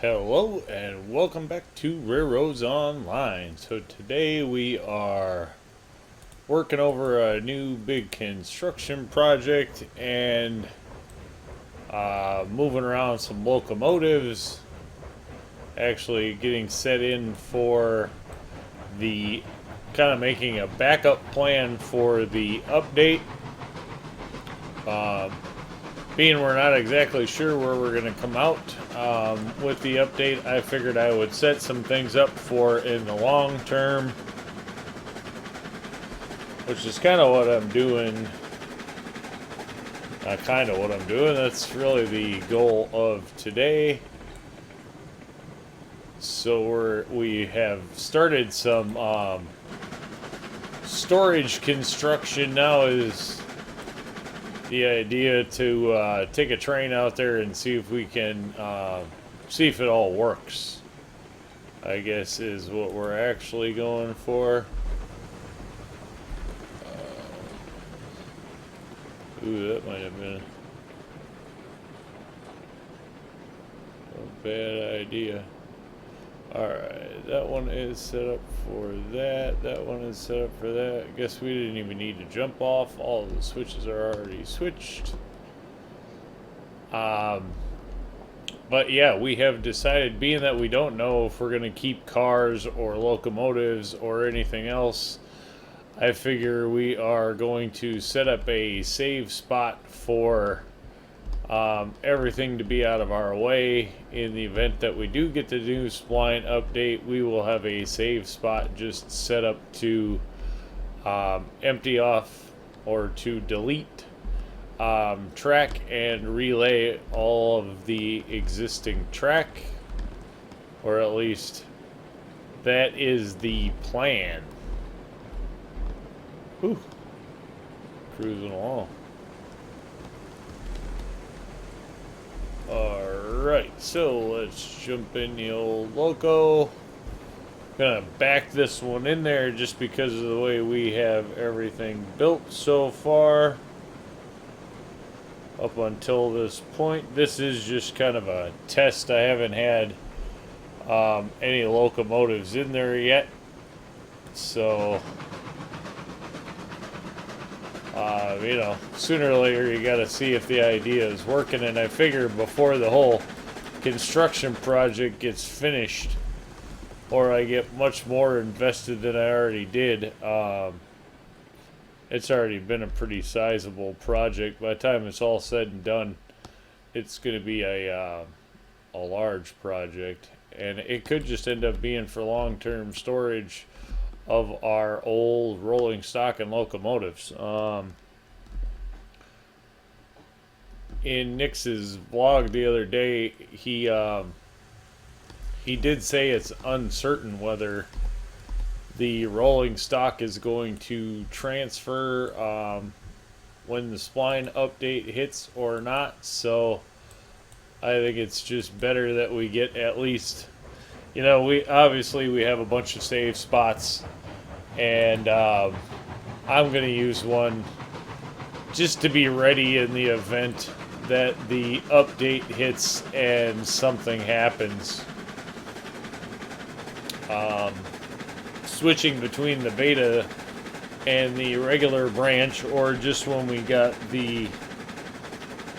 Hello and welcome back to RailRoads Online. So today we are working over a new big construction project and moving around some locomotives. Actually getting set in for the kind of making a backup plan for the update. Being we're not exactly sure where we're going to come out with the update, I figured I would set some things up for in the long term, which is kind of what I'm doing. That's really the goal of today. So we have started some storage construction. Now is the idea to take a train out there and see if we can see if it all works, I guess, is what we're actually going for. Ooh, that might have been a bad idea. Alright, that one is set up for that. That one is set up for that. I guess we didn't even need to jump off. All of the switches are already switched. But yeah, we have decided, being that we don't know if we're going to keep cars or locomotives or anything else, I figure we are going to set up a save spot for everything to be out of our way. In the event that we do get the new spline update, we will have a save spot just set up to empty off or to delete track and relay all of the existing track, or at least that is the plan. Whew. Cruising along. Alright, so let's jump in the old loco. Gonna back this one in there just because of the way we have everything built so far up until this point. This is just kind of a test. I haven't had any locomotives in there yet, so sooner or later you gotta see if the idea is working, and I figure before the whole construction project gets finished, or I get much more invested than I already did. It's already been a pretty sizable project. By the time it's all said and done, it's going to be a large project, and it could just end up being for long-term storage of our old rolling stock and locomotives. In Nix's vlog the other day, he did say it's uncertain whether the rolling stock is going to transfer when the spline update hits or not. So I think it's just better that we get at least, we have a bunch of save spots, and I'm going to use one just to be ready in the event that the update hits and something happens. Switching between the beta and the regular branch, or just when we got the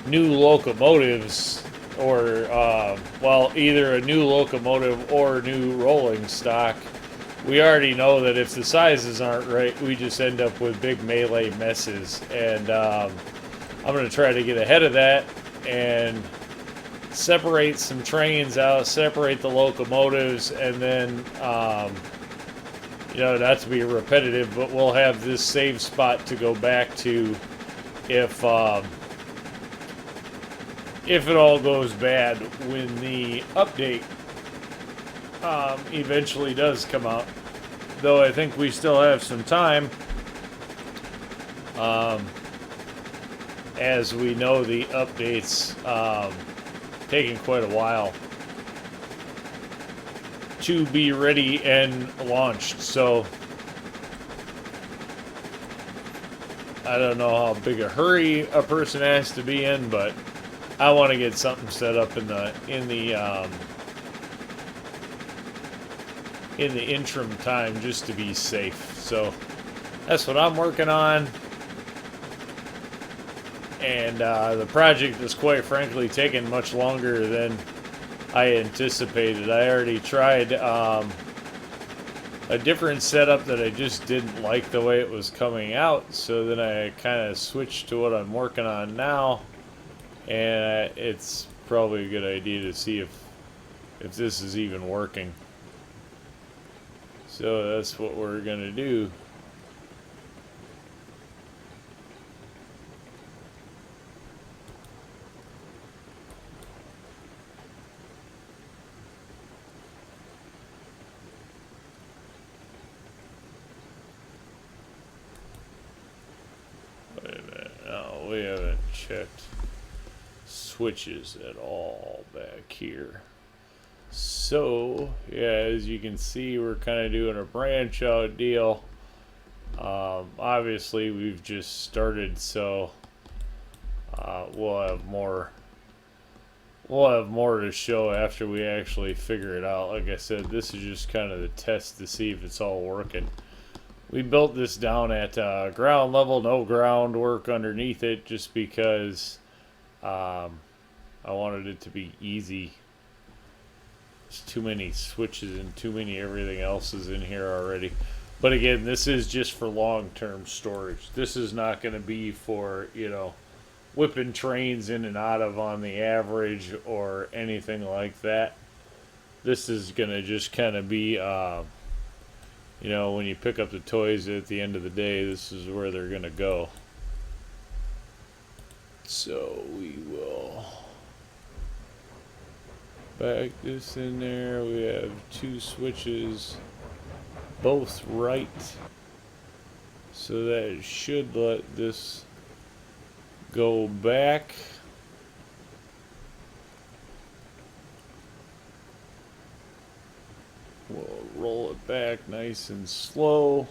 new locomotives, or either a new locomotive or new rolling stock, we already know that if the sizes aren't right, we just end up with big melee messes. And I'm going to try to get ahead of that and separate some trains out, separate the locomotives, and then not to be repetitive, but we'll have this save spot to go back to if it all goes bad when the update eventually does come out. Though I think we still have some time, as we know the update's taking quite a while to be ready and launched. So I don't know how big a hurry a person has to be in, but I want to get something set up in the in the interim time just to be safe. So that's what I'm working on. And the project is quite frankly taking much longer than I anticipated. I already tried a different setup that I just didn't like the way it was coming out, so then I kind of switched to what I'm working on now, and it's probably a good idea to see if this is even working. So that's what we're gonna do. Wait a minute. No, we haven't checked switches at all back here. So, yeah, as you can see, we're kind of doing a branch out deal. Obviously, we've just started, so we'll have more to show after we actually figure it out. Like I said, this is just kind of the test to see if it's all working. We built this down at ground level, no groundwork underneath it, just because I wanted it to be easy. There's too many switches and too many everything else is in here already. But again, this is just for long-term storage. This is not going to be for, you know, whipping trains in and out of on the average or anything like that. This is going to just kind of be, you know, when you pick up the toys at the end of the day, this is where they're going to go. So we will back this in there. We have two switches, both right, so that should let this go back. We'll roll it back nice and slow.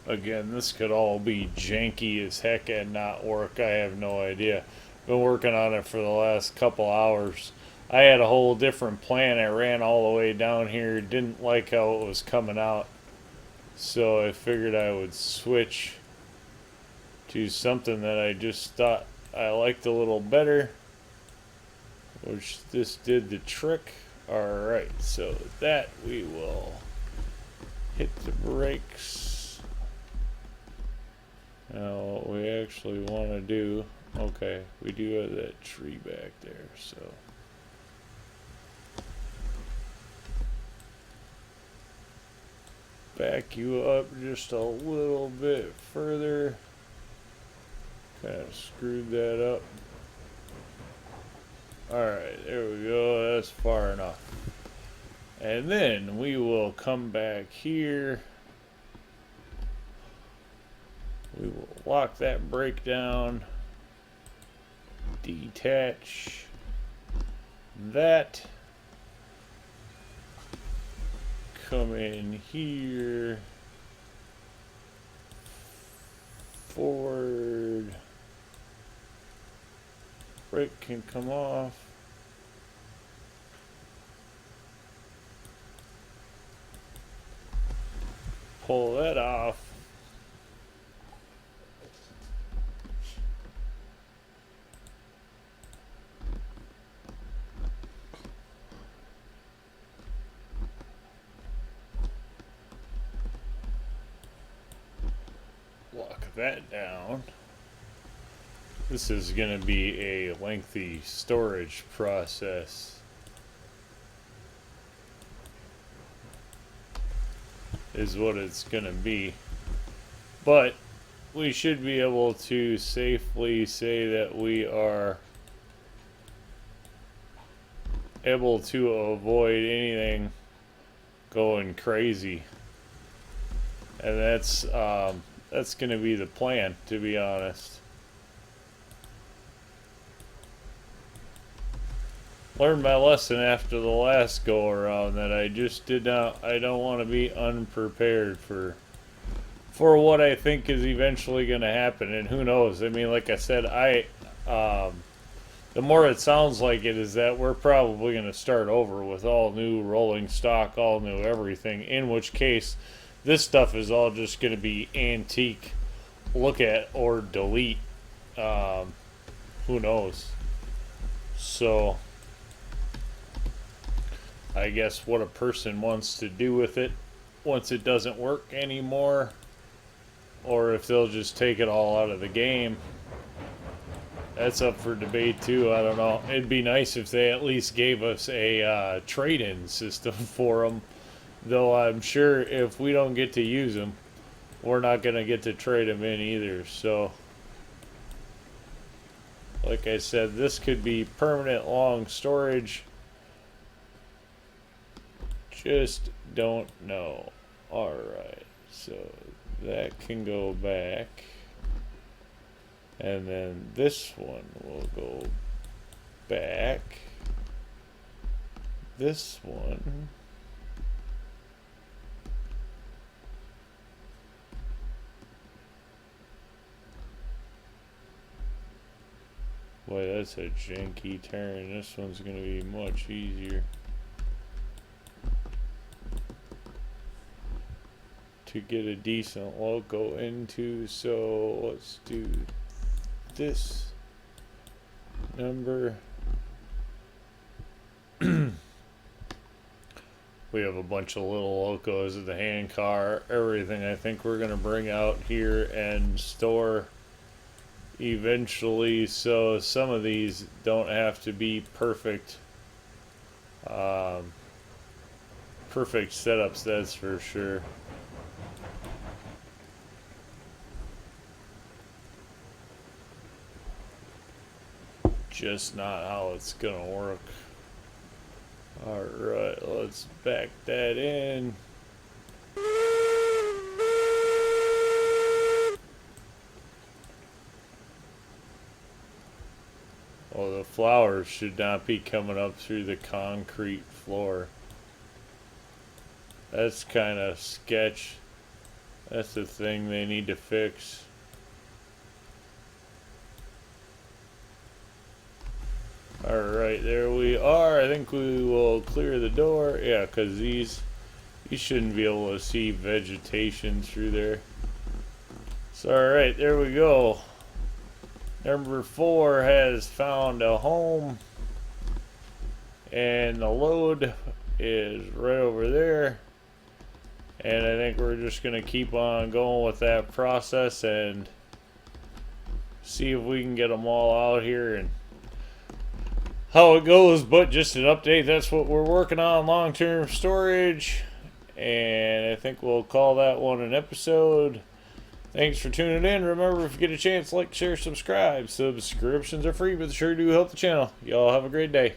Again, this could all be janky as heck and not work. I have no idea. Been working on it for the last couple hours. I had a whole different plan. I ran all the way down here. Didn't like how it was coming out. So I figured I would switch to something that I just thought I liked a little better, which this did the trick. Alright, so with that we will hit the brakes. Now what we actually want to do, okay, we do have that tree back there, so back you up just a little bit further. Kind of screwed that up. Alright, there we go. That's far enough. And then we will come back here. We will lock that brake down. Detach that. Come in here. Forward. Brake can come off. Pull that off. Lock that down. This is going to be a lengthy storage process. Is what it's going to be. But we should be able to safely say that we are able to avoid anything going crazy. And that's going to be the plan, to be honest. Learned my lesson after the last go around that I just did not. I don't want to be unprepared for what I think is eventually going to happen, and who knows? I mean, like I said, the more it sounds like it is that we're probably going to start over with all new rolling stock, all new everything, in which case this stuff is all just going to be antique, look at or delete. Who knows? So I guess what a person wants to do with it once it doesn't work anymore, or if they'll just take it all out of the game, that's up for debate too. I don't know. It'd be nice if they at least gave us a trade-in system for them, though I'm sure if we don't get to use them, we're not going to get to trade them in either. So like I said, this could be permanent long storage. Just don't know. Alright, so that can go back. And then this one will go back. This one. Boy, that's a janky turn. This one's going to be much easier to get a decent loco into. So let's do this number. We have a bunch of little locos at the hand car, everything I think we're going to bring out here and store eventually, so some of these don't have to be perfect perfect setups, that's for sure. Just not how it's gonna work. Alright, let's back that in. Oh, the flowers should not be coming up through the concrete floor. That's kind of sketch. That's the thing they need to fix. Alright, there we are. I think we will clear the door. Yeah, because you shouldn't be able to see vegetation through there. So, alright, there we go. Number 4 has found a home. And the load is right over there. And I think we're just going to keep on going with that process and see if we can get them all out here and how it goes. But just an update, that's what we're working on, long-term storage. And I think we'll call that one an episode. Thanks for tuning in. Remember, if you get a chance, like, share, subscribe. Subscriptions are free, but they sure do help the channel. Y'all have a great day.